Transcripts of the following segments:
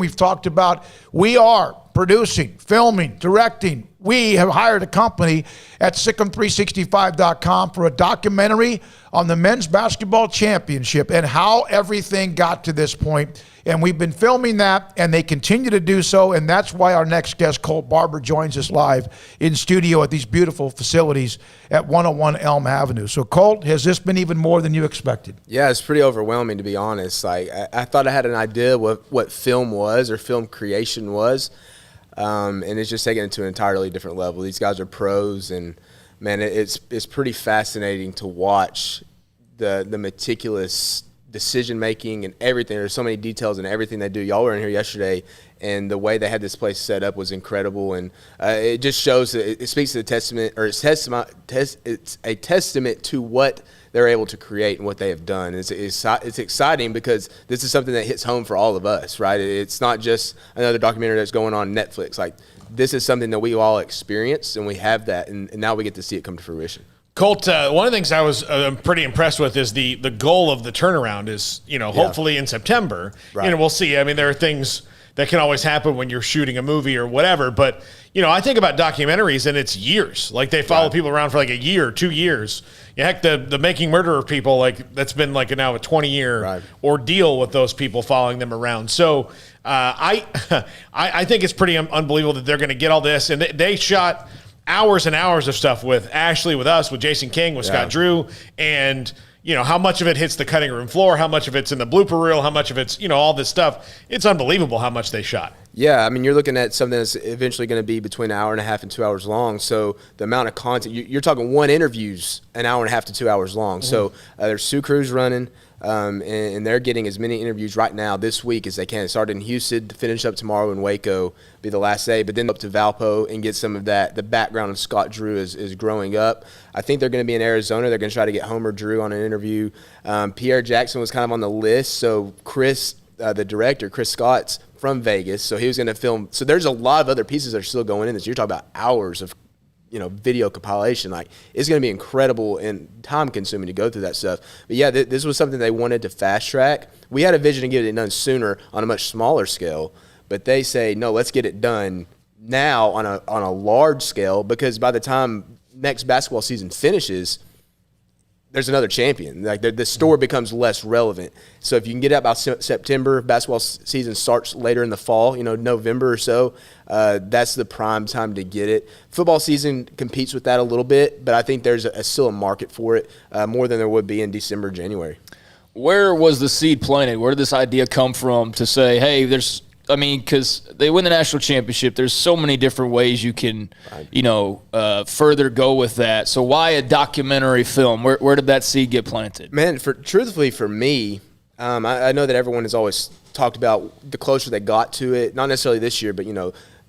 We've talked about we are producing, filming, directing. We have hired a company at SicEm365.com for a documentary on the men's basketball championship and how everything got to this point. And we've been filming that, and they continue to do so, and that's why our next guest, Colt Barber, joins us live in studio at these beautiful facilities at 101 Elm Avenue. So, Colt, has this been even more than you expected? Yeah, it's pretty overwhelming, to be honest. Like, I thought I had an idea what film was or film creation was, and it's just taken it to an entirely different level. These guys are pros, and, man, it's pretty fascinating to watch the meticulous decision-making and everything. There's so many details in everything they do. Y'all were in here yesterday, and the way they had this place set up was incredible. And it just shows that it speaks to the testament, or it's a testament to what they're able to create and what they have done. It's exciting because this is something that hits home for all of us, right? It's not just another documentary that's going on Netflix. Like, this is something that we all experienced, and we have that, and now we get to see it come to fruition. Colt, one of the things I was pretty impressed with is the goal of the turnaround is, hopefully in September. Right. We'll see. I mean, there are things that can always happen when you're shooting a movie or whatever. But, I think about documentaries, and it's years. Like, they follow people around for like a year, 2 years. Heck, the Making Murderer people, like, that's been like now a 20-year ordeal with those people following them around. So I think it's pretty unbelievable that they're going to get all this. And they shot hours and hours of stuff with Ashley, with us, with Jason King, with Scott Drew, and how much of it hits the cutting room floor, how much of it's in the blooper reel, how much of it's all this stuff. It's unbelievable how much they shot. Yeah, I mean, you're looking at something that's eventually going to be between an hour and a half and 2 hours long. So the amount of content, you're talking one interview's an hour and a half to 2 hours long. So there's two crews running. And they're getting as many interviews right now this week as they can. It started in Houston, to finish up tomorrow in Waco, be the last day, but then up to Valpo and get some of that. The background of Scott Drew is growing up. I think they're going to be in Arizona. They're going to try to get Homer Drew on an interview. Pierre Jackson was kind of on the list. So Chris, the director, Chris Scott's from Vegas, so he was going to film. So there's a lot of other pieces that are still going in this. You're talking about hours of video compilation. Like, it's going to be incredible and time consuming to go through that stuff. But yeah, this was something they wanted to fast track. We had a vision to get it done sooner on a much smaller scale, but they say, no, let's get it done now on a large scale, because by the time next basketball season finishes, there's another champion. Like, the story becomes less relevant. So if you can get it by September, basketball season starts later in the fall, November or so, that's the prime time to get it. Football season competes with that a little bit, but I think there's still a market for it, more than there would be in December, January. Where was the seed planted? Where did this idea come from to say, hey, because they win the national championship, there's so many different ways you can, further go with that. So why a documentary film? Where did that seed get planted? Man, truthfully for me, I know that everyone has always talked about the closer they got to it, not necessarily this year, but,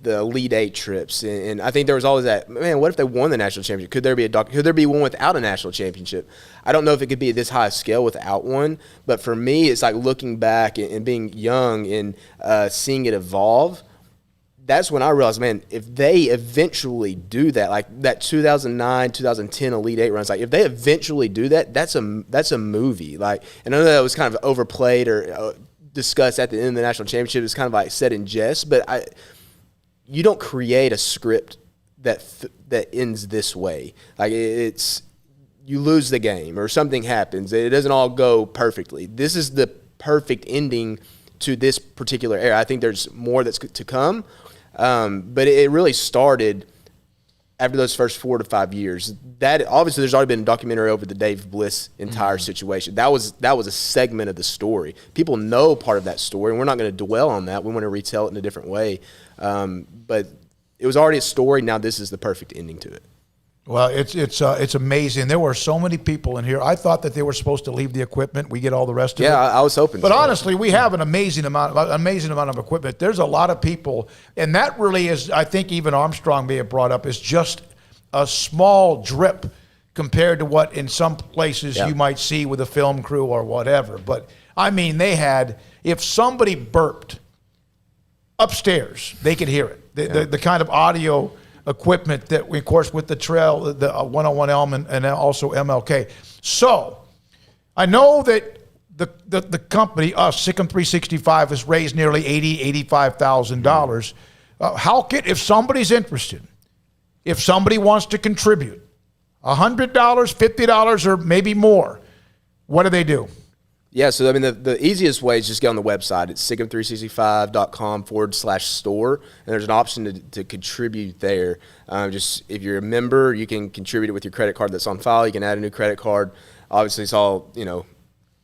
the Elite Eight trips. And I think there was always that, man, what if they won the national championship? Could there be one without a national championship? I don't know if it could be at this high scale without one, but for me, it's like looking back and being young and seeing it evolve. That's when I realized, man, if they eventually do that, like that 2009, 2010 Elite Eight runs, like if they eventually do that, that's a movie. Like, and I know that was kind of overplayed or discussed at the end of the national championship. It's kind of like said in jest, but you don't create a script that ends this way. Like, you lose the game or something happens. It doesn't all go perfectly. This is the perfect ending to this particular era. I think there's more that's to come, but it really started after those first 4 to 5 years. That obviously there's already been a documentary over the Dave Bliss entire situation. That was a segment of the story. People know part of that story, and we're not going to dwell on that. We want to retell it in a different way. But it was already a story. Now this is the perfect ending to it. Well, it's amazing. There were so many people in here. I thought that they were supposed to leave the equipment. We get all the rest of it. Yeah, I was hoping. But honestly, we have an amazing amount of equipment. There's a lot of people, and that really is, I think even Armstrong may have brought up, is just a small drip compared to what in some places you might see with a film crew or whatever. But I mean, they had, if somebody burped upstairs, they could hear it. The kind of audio equipment that we, of course, with the trail, the 101 Elm and also MLK. So I know that the company, us, SicEm365, has raised nearly $85,000. How can, if somebody's interested, if somebody wants to contribute $100, $50, or maybe more, what do they do? Yeah, so I mean, the easiest way is just get on the website. It's SicEm365.com/store, and there's an option to contribute there. Just if you're a member, you can contribute it with your credit card that's on file. You can add a new credit card. Obviously, it's all,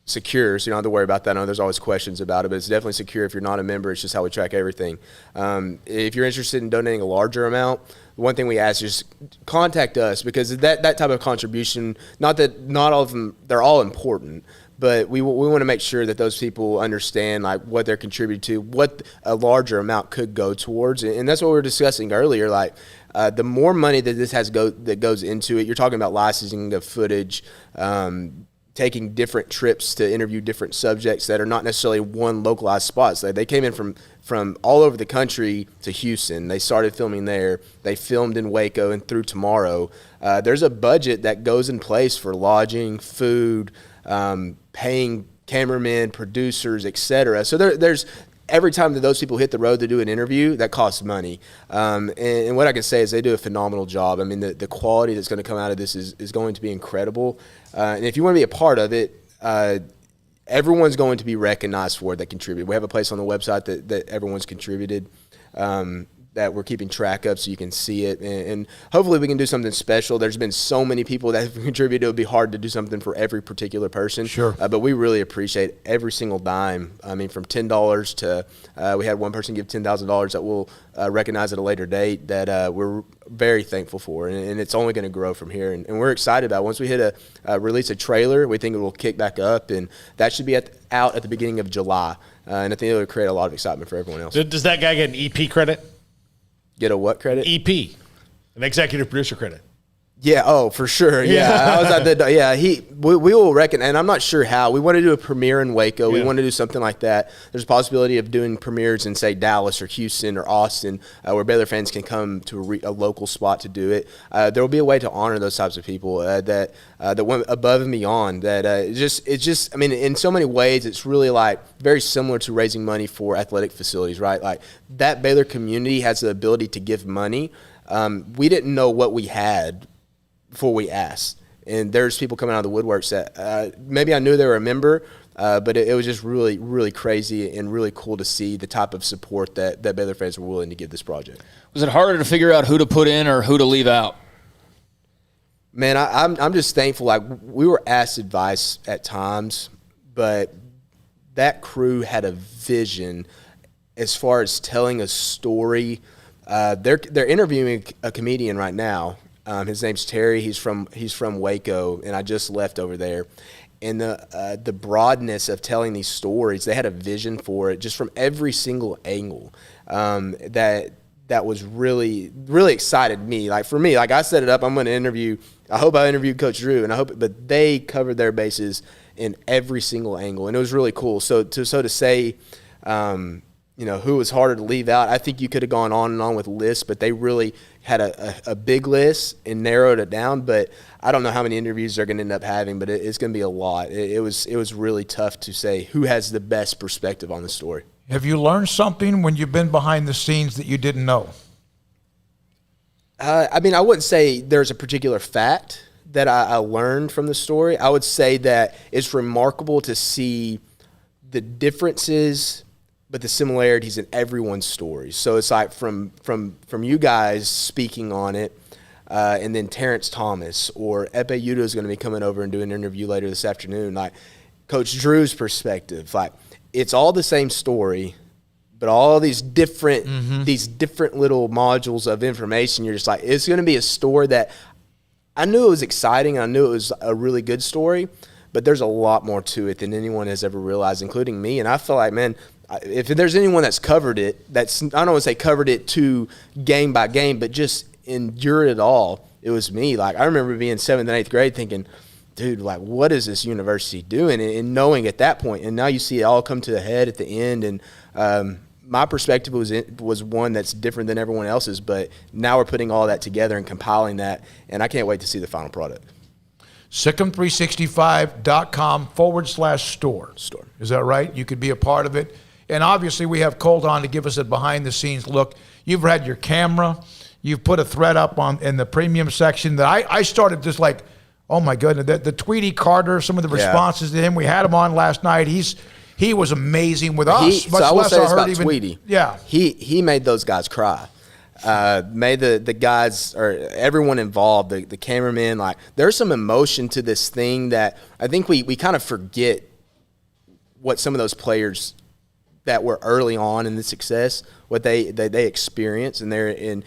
secure, so you don't have to worry about that. I know there's always questions about it, but it's definitely secure if you're not a member. It's just how we track everything. If you're interested in donating a larger amount, the one thing we ask is just contact us, because that type of contribution, not all of them, they're all important, but we want to make sure that those people understand like what they're contributing to, what a larger amount could go towards, and that's what we were discussing earlier. Like the more money that this that goes into it, you're talking about licensing the footage, taking different trips to interview different subjects that are not necessarily one localized spot. So they came in from all over the country to Houston. They started filming there. They filmed in Waco and through tomorrow. There's a budget that goes in place for lodging, food, paying cameramen, producers, etc. So there's every time that those people hit the road to do an interview, that costs money. And what I can say is they do a phenomenal job. I mean, the quality that's going to come out of this is going to be incredible. And if you want to be a part of it, everyone's going to be recognized for it that contribute. We have a place on the website that everyone's contributed, that we're keeping track of so you can see it. And hopefully we can do something special. There's been so many people that have contributed. It would be hard to do something for every particular person. Sure. But we really appreciate every single dime. I mean, from $10 to we had one person give $10,000 that we'll recognize at a later date that we're very thankful for. And it's only going to grow from here. And we're excited about it. Once we hit release a trailer, we think it will kick back up. And that should be out at the beginning of July. And I think it would create a lot of excitement for everyone else. Does that guy get an EP credit? Get a what credit? EP, an executive producer credit. Yeah, oh, for sure. Yeah, I was at we will reckon, and I'm not sure how. We want to do a premiere in Waco. We want to do something like that. There's a possibility of doing premieres in, say, Dallas or Houston or Austin, where Baylor fans can come to a local spot to do it. There will be a way to honor those types of people that went above and beyond. It's just, I mean, in so many ways, it's really like very similar to raising money for athletic facilities, right? Like that Baylor community has the ability to give money. We didn't know what we had before we asked, and there's people coming out of the woodworks that maybe I knew they were a member, but it was just really, really crazy and really cool to see the type of support that Baylor fans were willing to give this project. Was it harder to figure out who to put in or who to leave out? Man, I'm just thankful. Like, we were asked advice at times, but that crew had a vision as far as telling a story. They're interviewing a comedian right now. His name's Terry. He's from Waco, and I just left over there. And the broadness of telling these stories, they had a vision for it just from every single angle. That was really, really excited me. Like for me, like I set it up. I'm going to interview. I hope I interviewed Coach Drew, but they covered their bases in every single angle, and it was really cool. So to say, who was harder to leave out? I think you could have gone on and on with lists, but they really had a big list and narrowed it down. But I don't know how many interviews they're going to end up having, but it's going to be a lot. It was really tough to say who has the best perspective on the story. Have you learned something when you've been behind the scenes that you didn't know? I mean, I wouldn't say there's a particular fact that I learned from the story. I would say that it's remarkable to see the differences but the similarities in everyone's stories. So it's like from you guys speaking on it, and then Terrence Thomas or Epe Udo is going to be coming over and doing an interview later this afternoon. Like Coach Drew's perspective, like it's all the same story, but all these different little modules of information. You're just like, it's going to be a story that I knew it was exciting. I knew it was a really good story, but there's a lot more to it than anyone has ever realized, including me. And I feel like, man, if there's anyone that's covered it, I don't want to say covered it to game by game, but just endured it all, it was me. Like, I remember being 7th and 8th grade thinking, dude, like, what is this university doing? And knowing at that point, and now you see it all come to the head at the end. And my perspective was one that's different than everyone else's, but now we're putting all that together and compiling that, and I can't wait to see the final product. SicEm365.com/store. Is that right? You could be a part of it. And obviously we have Colt on to give us a behind-the-scenes look. You've had your camera. You've put a thread up in the premium section that I started just like, oh, my goodness. The Tweety Carter, some of the responses to him. We had him on last night. He was amazing with us. So I will say this about Tweety. Yeah. He made those guys cry. Made the guys or everyone involved, the cameramen, like there's some emotion to this thing that I think we kind of forget what some of those players that were early on in the success, what they experience, and then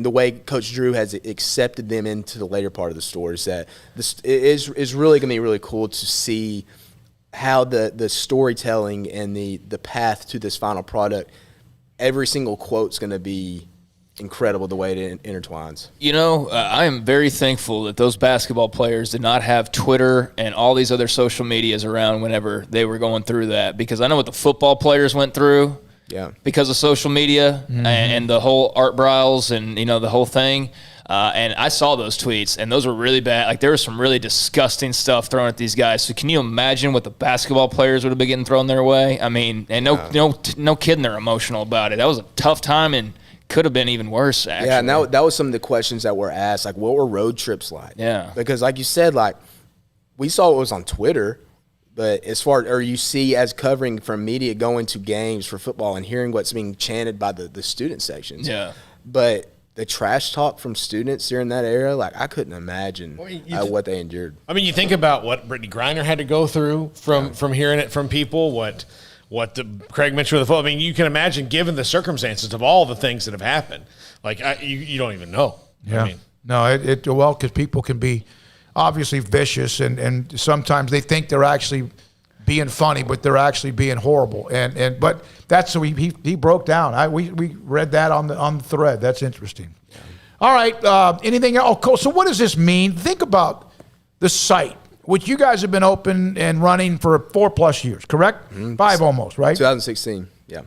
the way Coach Drew has accepted them into the later part of the story is that this is really going to be really cool to see how the storytelling and the path to this final product, every single quote's going to be incredible the way it intertwines. You know, I am very thankful that those basketball players did not have Twitter and all these other social medias around whenever they were going through that, because I know what the football players went through because of social media and the whole Art Briles and, you know, the whole thing. And I saw those tweets, and those were really bad. Like, there was some really disgusting stuff thrown at these guys. So can you imagine what the basketball players would have been getting thrown their way? I mean, and no kidding, they're emotional about it. That was a tough time and could have been even worse, actually. Yeah, and that was some of the questions that were asked, like, what were road trips like? Yeah. Because, like you said, like, we saw what was on Twitter, but as far or you see as covering from media going to games for football and hearing what's being chanted by the student sections. Yeah. But the trash talk from students during that era, like, I couldn't imagine what they endured. I mean, you think about what Brittany Griner had to go through from hearing it from people, what Craig mentioned with the football. I mean, you can imagine, given the circumstances of all the things that have happened, like, you don't even know. Yeah. I mean, no, because people can be obviously vicious, and sometimes they think they're actually being funny, but they're actually being horrible. But that's so he broke down. We read that on the thread. That's interesting. Yeah. All right. Anything else? Oh, so what does this mean? Think about the site, which you guys have been open and running for 4+ years, correct? 5 almost, right? 2016. Yeah.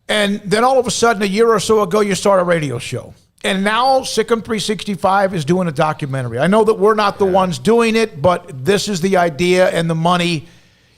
And then all of a sudden, a year or so ago, you start a radio show. And now SicEm365 is doing a documentary. I know that we're not the ones doing it, but this is the idea, and the money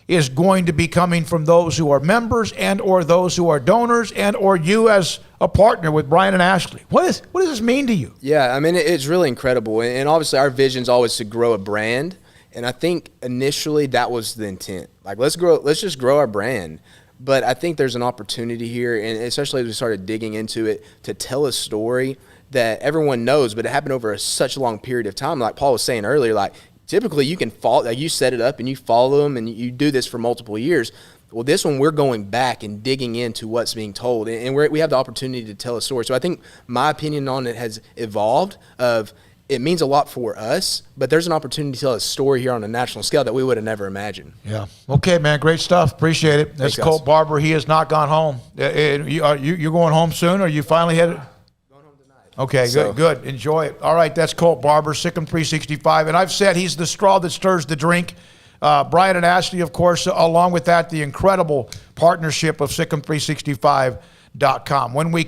is going to be coming from those who are members and or those who are donors and or you as a partner with Brian and Ashley. What does this mean to you? Yeah, I mean, it's really incredible. And obviously our vision is always to grow a brand. And I think initially that was the intent. Like, let's just grow our brand. But I think there's an opportunity here, and especially as we started digging into it, to tell a story that everyone knows, but it happened over such a long period of time. Like Paul was saying earlier, like, typically you can follow, like, you set it up and you follow them and you do this for multiple years. Well, this one, we're going back and digging into what's being told, and we have the opportunity to tell a story. So I think my opinion on it has evolved it means a lot for us, but there's an opportunity to tell a story here on a national scale that we would have never imagined. Yeah. Okay, man. Great stuff. Appreciate it. That's Colt Barber. He has not gone home. You're going home soon, or you finally headed? Going home tonight. Okay, good. Enjoy it. All right, that's Colt Barber, SicEm365. And I've said he's the straw that stirs the drink. Brian and Ashley, of course, along with that, the incredible partnership of SicEm365.com. When we